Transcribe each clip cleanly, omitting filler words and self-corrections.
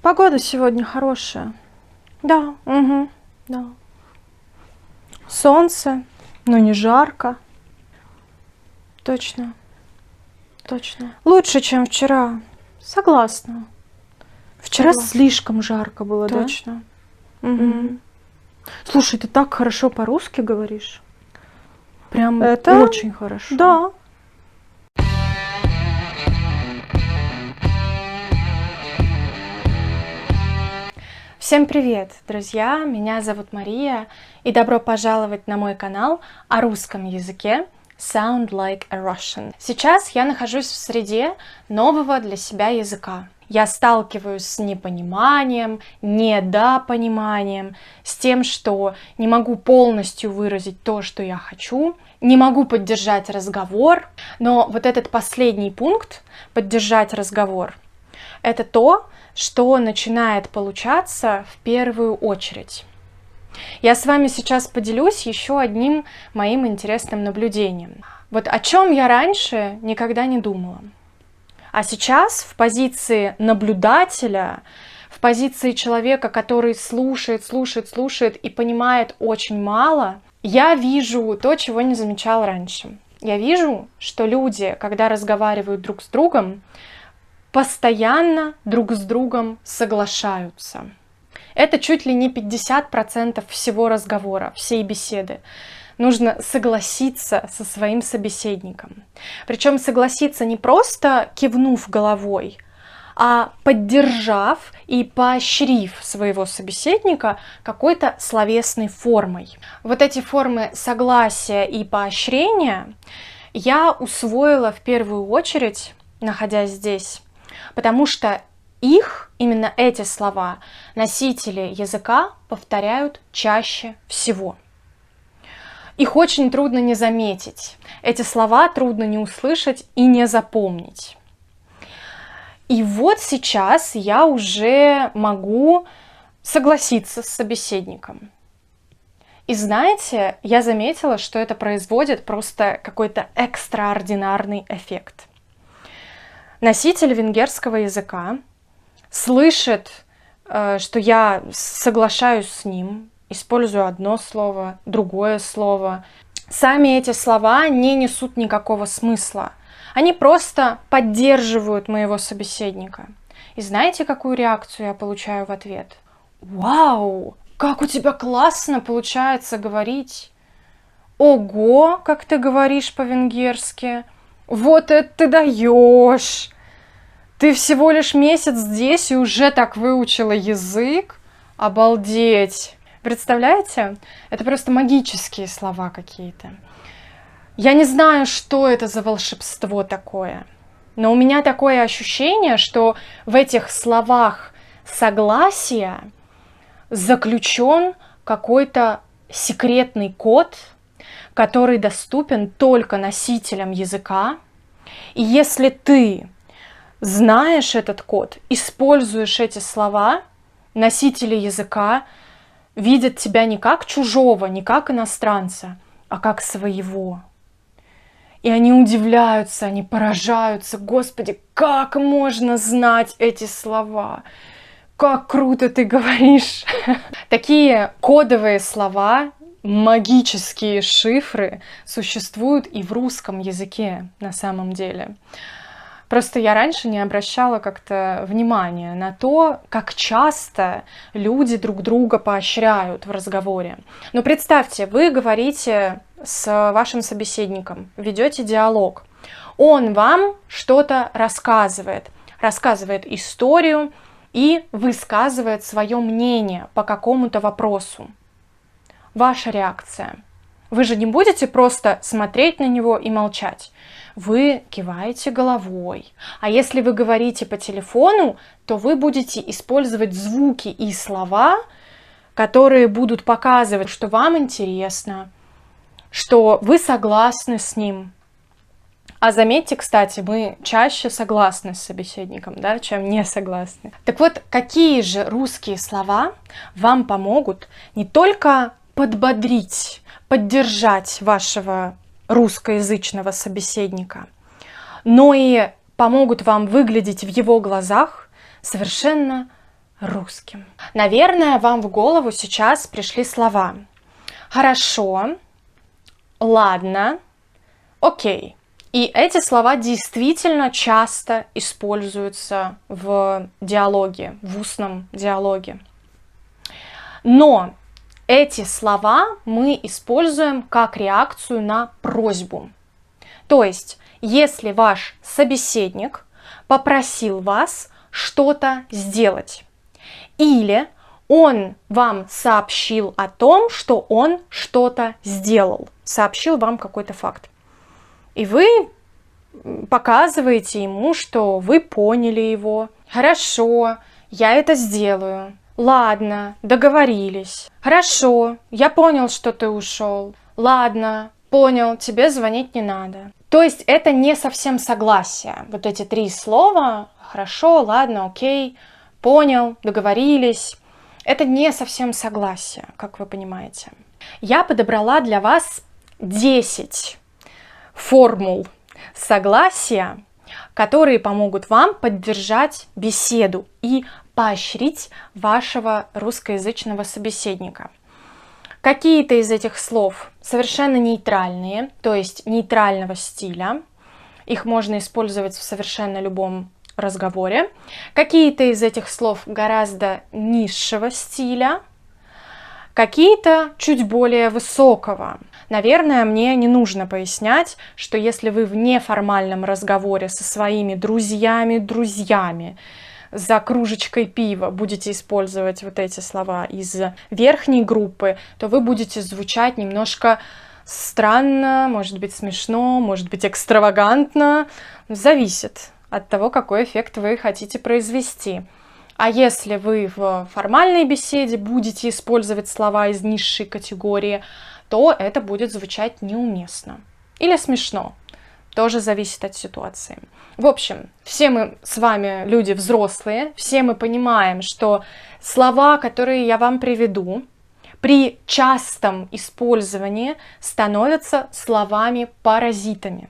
Погода сегодня хорошая. Да, да. Солнце, но не жарко. Точно. Точно. Лучше, чем вчера. Согласна. Вчера слишком жарко было, точно. Да? Угу. Слушай, ты так хорошо по-русски говоришь. Прям это очень хорошо. Да. Всем привет, друзья! Меня зовут Мария, и добро пожаловать на мой канал о русском языке Sound Like a Russian. Сейчас я нахожусь в среде нового для себя языка. Я сталкиваюсь с непониманием, недопониманием, с тем, что не могу полностью выразить то, что я хочу, не могу поддержать разговор, но вот этот последний пункт «поддержать разговор» — это то, что начинает получаться в первую очередь. Я с вами сейчас поделюсь еще одним моим интересным наблюдением. Вот о чем я раньше никогда не думала. А сейчас в позиции наблюдателя, в позиции человека, который слушает и понимает очень мало, я вижу то, чего не замечала раньше. Я вижу, что люди, когда разговаривают друг с другом, постоянно друг с другом соглашаются. Это чуть ли не 50% всего разговора, всей беседы. Нужно согласиться со своим собеседником. Причем согласиться не просто кивнув головой, а поддержав и поощрив своего собеседника какой-то словесной формой. Вот эти формы согласия и поощрения я усвоила в первую очередь, находясь здесь, потому что именно эти слова, носители языка повторяют чаще всего. Их очень трудно не заметить. Эти слова трудно не услышать и не запомнить. И вот сейчас я уже могу согласиться с собеседником. И знаете, я заметила, что это производит просто какой-то экстраординарный эффект. Носитель венгерского языка слышит, что я соглашаюсь с ним, использую одно слово, другое слово. Сами эти слова не несут никакого смысла. Они просто поддерживают моего собеседника. И знаете, какую реакцию я получаю в ответ? Вау, как у тебя классно получается говорить! Ого, как ты говоришь по-венгерски! Вот это ты даешь! Ты всего лишь месяц здесь и уже так выучила язык? Обалдеть! Представляете? Это просто магические слова какие-то. Я не знаю, что это за волшебство такое, но у меня такое ощущение, что в этих словах согласия заключен какой-то секретный код, который доступен только носителям языка. И если ты знаешь этот код, используешь эти слова, носители языка видят тебя не как чужого, не как иностранца, а как своего. И они удивляются, они поражаются. Господи, как можно знать эти слова? Как круто ты говоришь! Такие кодовые слова, магические шифры существуют и в русском языке на самом деле. Просто я раньше не обращала как-то внимания на то, как часто люди друг друга поощряют в разговоре. Но представьте, вы говорите с вашим собеседником, ведете диалог. Он вам что-то рассказывает историю и высказывает свое мнение по какому-то вопросу. Ваша реакция. Вы же не будете просто смотреть на него и молчать. Вы киваете головой. А если вы говорите по телефону, то вы будете использовать звуки и слова, которые будут показывать, что вам интересно, что вы согласны с ним. А заметьте, кстати, мы чаще согласны с собеседником, да, чем не согласны. Так вот, какие же русские слова вам помогут не только подбодрить, поддержать вашего русскоязычного собеседника, но и помогут вам выглядеть в его глазах совершенно русским. Наверное, вам в голову сейчас пришли слова «хорошо», «ладно», «окей». И эти слова действительно часто используются в диалоге, в устном диалоге. Но эти слова мы используем как реакцию на просьбу. То есть, если ваш собеседник попросил вас что-то сделать, или он вам сообщил о том, что он что-то сделал, сообщил вам какой-то факт. И вы показываете ему, что вы поняли его. Хорошо, я это сделаю. Ладно, договорились. Хорошо, я понял, что ты ушел. Ладно, понял, тебе звонить не надо. То есть это не совсем согласие. Вот эти 3 слова: хорошо, ладно, окей, понял, договорились. Это не совсем согласие, как вы понимаете. Я подобрала для вас 10 формул согласия, которые помогут вам поддержать беседу и поощрить вашего русскоязычного собеседника. Какие-то из этих слов совершенно нейтральные, то есть нейтрального стиля. Их можно использовать в совершенно любом разговоре. Какие-то из этих слов гораздо низшего стиля, какие-то чуть более высокого. Наверное, мне не нужно пояснять, что если вы в неформальном разговоре со своими друзьями, за кружечкой пива будете использовать вот эти слова из верхней группы, то вы будете звучать немножко странно, может быть смешно, может быть экстравагантно. Зависит от того, какой эффект вы хотите произвести. А если вы в формальной беседе будете использовать слова из низшей категории, то это будет звучать неуместно или смешно. Тоже зависит от ситуации. В общем, все мы с вами люди взрослые, все мы понимаем, что слова, которые я вам приведу, при частом использовании становятся словами-паразитами.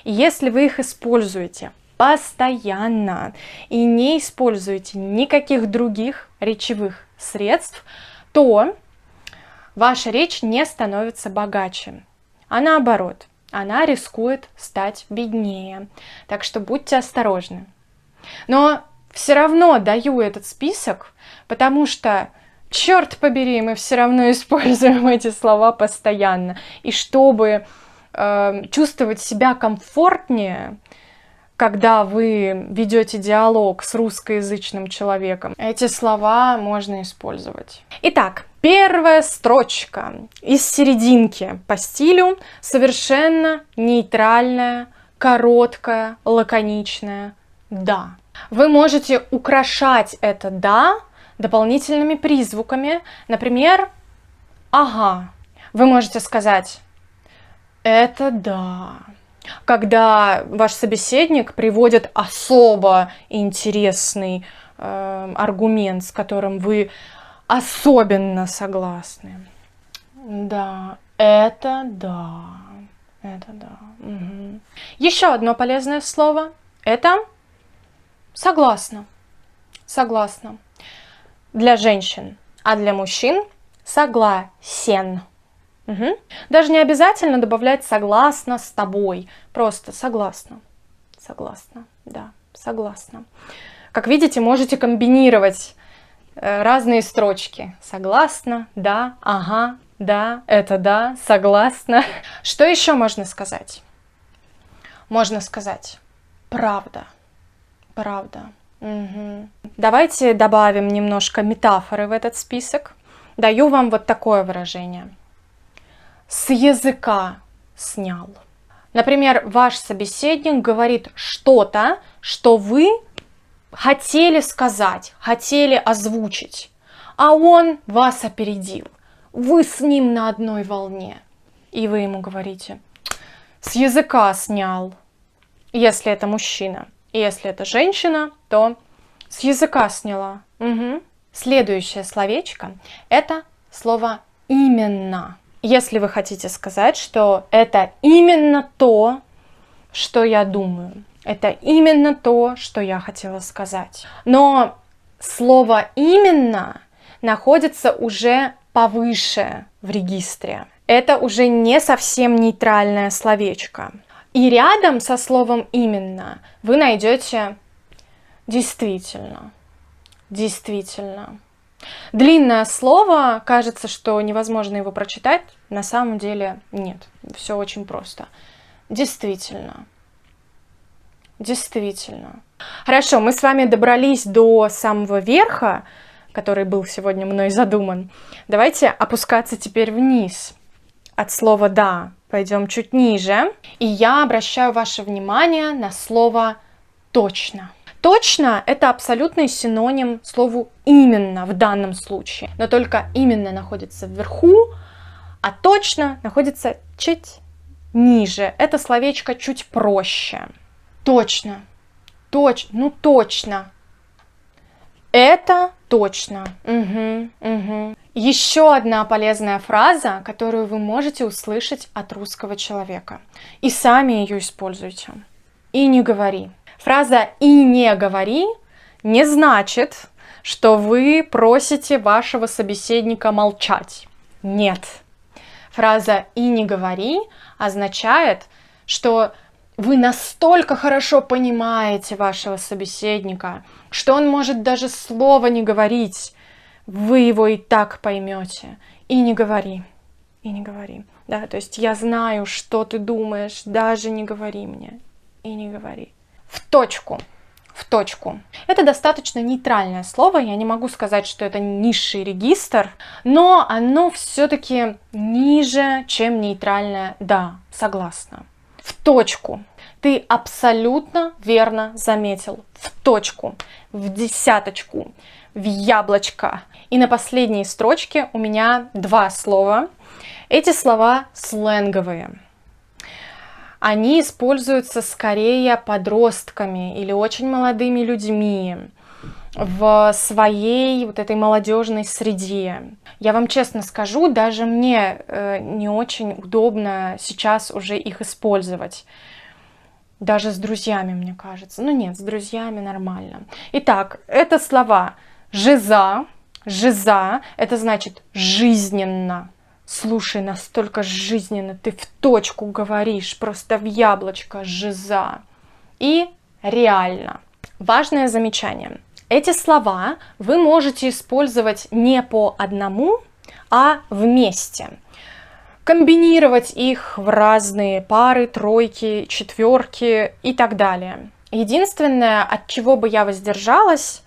И если вы их используете постоянно и не используете никаких других речевых средств, то ваша речь не становится богаче, а наоборот, она рискует стать беднее. Так что будьте осторожны. Но все равно даю этот список, потому что, черт побери, мы все равно используем эти слова постоянно. И чтобы чувствовать себя комфортнее, когда вы ведете диалог с русскоязычным человеком, эти слова можно использовать. Итак, первая строчка из серединки по стилю совершенно нейтральная, короткая, лаконичная «да». Вы можете украшать это «да» дополнительными призвуками, например, «ага». Вы можете сказать «это да», когда ваш собеседник приводит особо интересный аргумент, с которым вы особенно согласны. Да, это да, это да. Угу. Еще одно полезное слово – это согласна, согласна. Для женщин, а для мужчин – согласен. Угу. Даже не обязательно добавлять «согласна с тобой», просто «согласна», «согласна», да, «согласна». Как видите, можете комбинировать разные строчки. «Согласна», «да», «ага», «да», «это да», «согласна». Что еще можно сказать? Можно сказать «правда», «правда». Угу. Давайте добавим немножко метафоры в этот список. Даю вам вот такое выражение. С языка снял. Например, ваш собеседник говорит что-то, что вы хотели сказать, хотели озвучить, а он вас опередил. Вы с ним на одной волне. И вы ему говорите, с языка снял, если это мужчина. И если это женщина, то с языка сняла. Угу. Следующее словечко – это слово «именно». Если вы хотите сказать, что это именно то, что я думаю, это именно то, что я хотела сказать. Но слово «именно» находится уже повыше в регистре. Это уже не совсем нейтральное словечко. И рядом со словом «именно» вы найдете «действительно». Действительно. Длинное слово, кажется, что невозможно его прочитать. На самом деле нет. Все очень просто. Действительно. Действительно. Хорошо, мы с вами добрались до самого верха, который был сегодня мной задуман. Давайте опускаться теперь вниз. От слова «да» пойдем чуть ниже. И я обращаю ваше внимание на слово «точно». «Точно» — это абсолютный синоним слову «именно» в данном случае. Но только «именно» находится вверху, а «точно» находится чуть ниже. Это словечко чуть проще. Точно. Точно. Ну, точно. Это точно. Угу. Еще одна полезная фраза, которую вы можете услышать от русского человека. И сами ее используйте. И не говори. Фраза «и не говори» не значит, что вы просите вашего собеседника молчать. Нет. Фраза «и не говори» означает, что вы настолько хорошо понимаете вашего собеседника, что он может даже слова не говорить. Вы его и так поймете. И не говори. И не говори. Да, то есть я знаю, что ты думаешь, даже не говори мне. И не говори. В точку. В точку. Это достаточно нейтральное слово. Я не могу сказать, что это низший регистр, но оно все-таки ниже, чем нейтральное «да». Согласна. В точку. Ты абсолютно верно заметил. В точку. В десяточку. В яблочко. И на последней строчке у меня два слова. Эти слова сленговые. Они используются скорее подростками или очень молодыми людьми в своей вот этой молодежной среде. Я вам честно скажу, даже мне не очень удобно сейчас уже их использовать. Даже с друзьями, мне кажется. Ну нет, с друзьями нормально. Итак, это слова «жиза». «Жиза» — это значит «жизненно». Слушай, настолько жизненно, ты в точку говоришь, просто в яблочко, жиза. И реально. Важное замечание. Эти слова вы можете использовать не по одному, а вместе. Комбинировать их в разные пары, тройки, четверки и так далее. Единственное, от чего бы я воздержалась,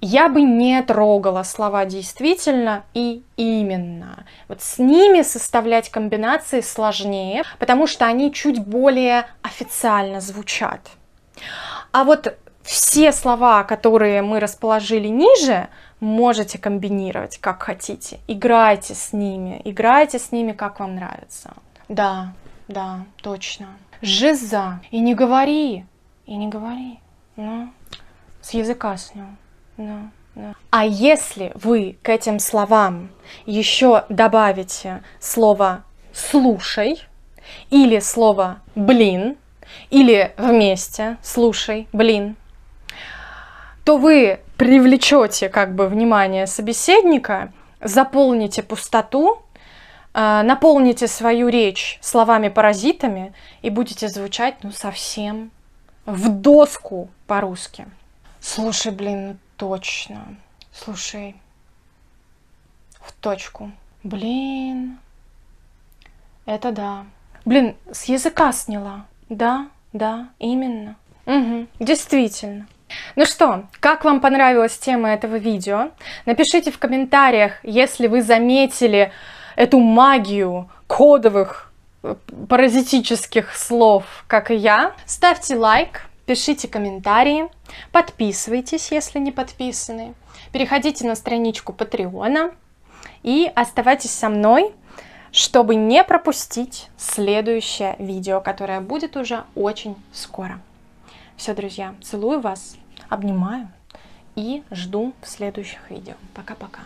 я бы не трогала слова «действительно» и «именно». Вот с ними составлять комбинации сложнее, потому что они чуть более официально звучат. А вот все слова, которые мы расположили ниже, можете комбинировать как хотите. Играйте с ними, как вам нравится. Да, точно. Жиза. И не говори. Ну, с языка снял. Да. А если вы к этим словам еще добавите слово «слушай» или слово «блин», или вместе «слушай», «блин», то вы привлечете как бы внимание собеседника, заполните пустоту, наполните свою речь словами-паразитами и будете звучать, ну, совсем в доску по-русски. Слушай, блин, точно. Слушай. В точку. Блин. Это да. Блин, с языка сняла. Да, именно. Угу, действительно. Ну что, как вам понравилась тема этого видео? Напишите в комментариях, если вы заметили эту магию кодовых паразитических слов, как и я. Ставьте лайк. Пишите комментарии, подписывайтесь, если не подписаны, переходите на страничку Патреона и оставайтесь со мной, чтобы не пропустить следующее видео, которое будет уже очень скоро. Все, друзья, целую вас, обнимаю и жду в следующих видео. Пока-пока.